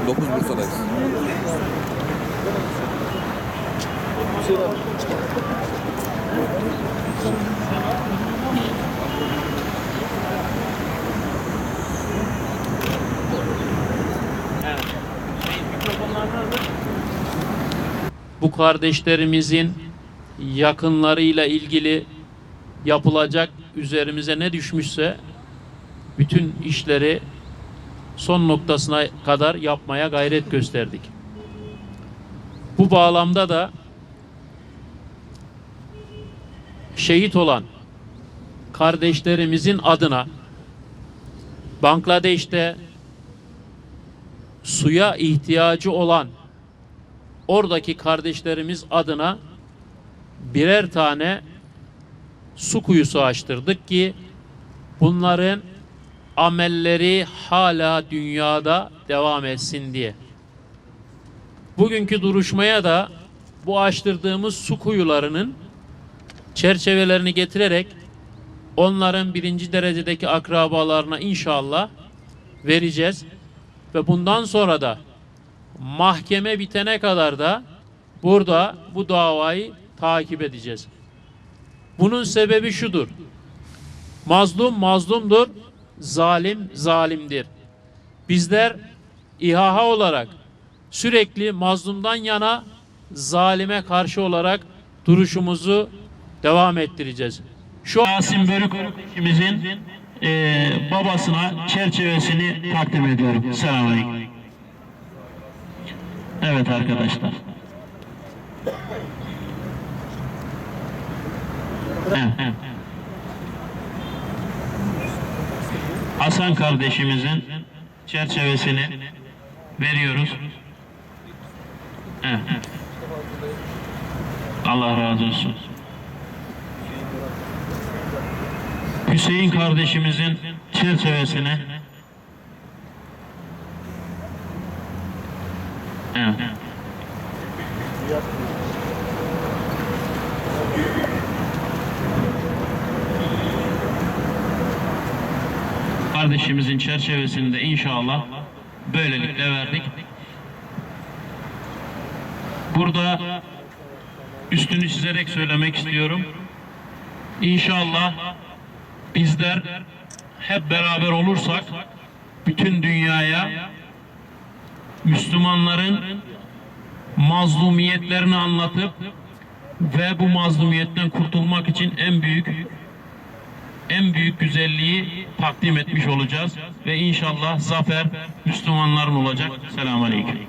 Dokuz Bursa'dayız. Bu kardeşlerimizin yakınlarıyla ilgili yapılacak üzerimize ne düşmüşse bütün işleri son noktasına kadar yapmaya gayret gösterdik. Bu bağlamda da şehit olan kardeşlerimizin adına Bangladeş'te suya ihtiyacı olan oradaki kardeşlerimiz adına birer tane su kuyusu açtırdık ki bunların amelleri hala dünyada devam etsin diye. Bugünkü duruşmaya da bu açtırdığımız su kuyularının çerçevelerini getirerek onların birinci derecedeki akrabalarına inşallah vereceğiz. Ve bundan sonra da mahkeme bitene kadar da burada bu davayı takip edeceğiz. Bunun sebebi şudur. Mazlum mazlumdur, zalim zalimdir. Bizler İHA olarak sürekli mazlumdan yana, zalime karşı olarak duruşumuzu devam ettireceğiz. Şu Yasin Börük kardeşimizin babasına çerçevesini takdim ediyorum. Selamünaleyküm. Evet arkadaşlar. Evet. Hasan kardeşimizin çerçevesini veriyoruz. Evet. Allah razı olsun. Hüseyin kardeşimizin çerçevesini evet. Kardeşimizin çerçevesini de inşallah böylelikle verdik. Burada üstünü çizerek söylemek istiyorum. İnşallah bizler hep beraber olursak bütün dünyaya Müslümanların mazlumiyetlerini anlatıp ve bu mazlumiyetten kurtulmak için en büyük güzelliği takdim etmiş olacağız ve inşallah zafer Müslümanların olacak. Selamünaleyküm.